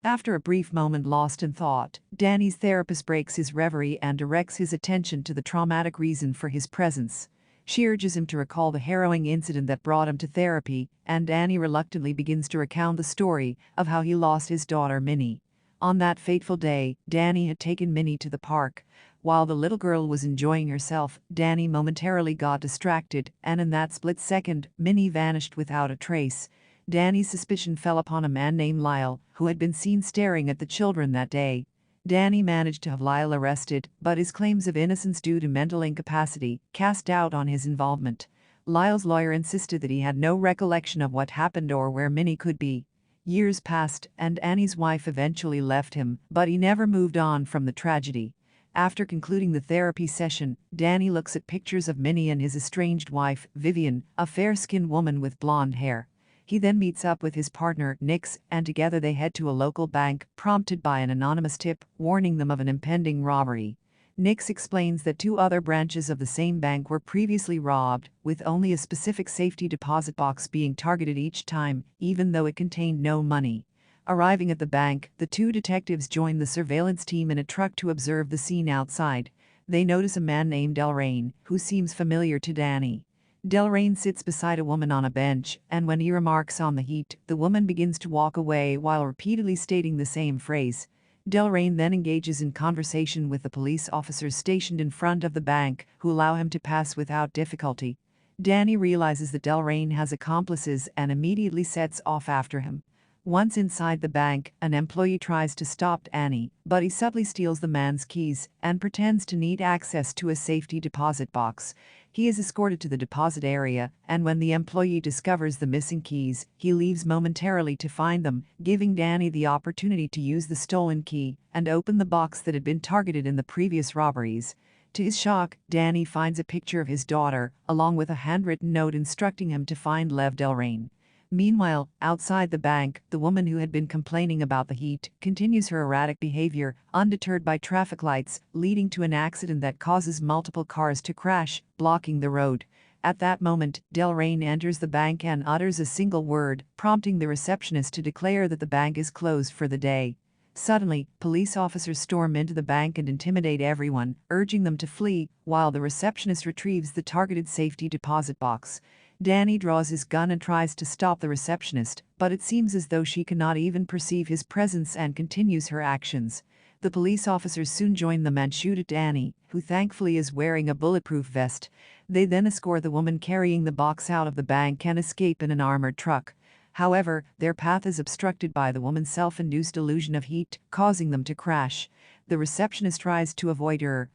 After a brief moment lost in thought, Danny's therapist breaks his reverie and directs his attention to the traumatic reason for his presence. She urges him to recall the harrowing incident that brought him to therapy, and Danny reluctantly begins to recount the story of how he lost his daughter Minnie. On that fateful day, Danny had taken Minnie to the park. While the little girl was enjoying herself, Danny momentarily got distracted, and in that split second, Minnie vanished without a trace. Danny's suspicion fell upon a man named Lyle, who had been seen staring at the children that day. Danny managed to have Lyle arrested, but his claims of innocence due to mental incapacity cast doubt on his involvement. Lyle's lawyer insisted that he had no recollection of what happened or where Minnie could be. Years passed, and Annie's wife eventually left him, but he never moved on from the tragedy. After concluding the therapy session, Danny looks at pictures of Minnie and his estranged wife, Vivian, a fair-skinned woman with blonde hair. He then meets up with his partner, Nix, and together they head to a local bank, prompted by an anonymous tip warning them of an impending robbery. Nix explains that two other branches of the same bank were previously robbed, with only a specific safety deposit box being targeted each time, even though it contained no money. Arriving at the bank, the two detectives join the surveillance team in a truck to observe the scene outside. They notice a man named Delrain, who seems familiar to Danny. Delrain sits beside a woman on a bench, and when he remarks on the heat, the woman begins to walk away while repeatedly stating the same phrase. Delrain then engages in conversation with the police officers stationed in front of the bank, who allow him to pass without difficulty. Danny realizes that Delrain has accomplices and immediately sets off after him. Once inside the bank, an employee tries to stop Danny, but he subtly steals the man's keys and pretends to need access to a safety deposit box. He is escorted to the deposit area, and when the employee discovers the missing keys, he leaves momentarily to find them, giving Danny the opportunity to use the stolen key and open the box that had been targeted in the previous robberies. To his shock, Danny finds a picture of his daughter, along with a handwritten note instructing him to find Lev Delrain. Meanwhile, outside the bank, the woman who had been complaining about the heat continues her erratic behavior, undeterred by traffic lights, leading to an accident that causes multiple cars to crash, blocking the road. At that moment, Delrain enters the bank and utters a single word, prompting the receptionist to declare that the bank is closed for the day. Suddenly, police officers storm into the bank and intimidate everyone, urging them to flee, while the receptionist retrieves the targeted safety deposit box. Danny draws his gun and tries to stop the receptionist, but it seems as though she cannot even perceive his presence and continues her actions. The police officers soon join them and shoot at Danny, who thankfully is wearing a bulletproof vest. They then escort the woman carrying the box out of the bank and escape in an armored truck. However, their path is obstructed by the woman's self-induced illusion of heat, causing them to crash. The receptionist tries to avoid her,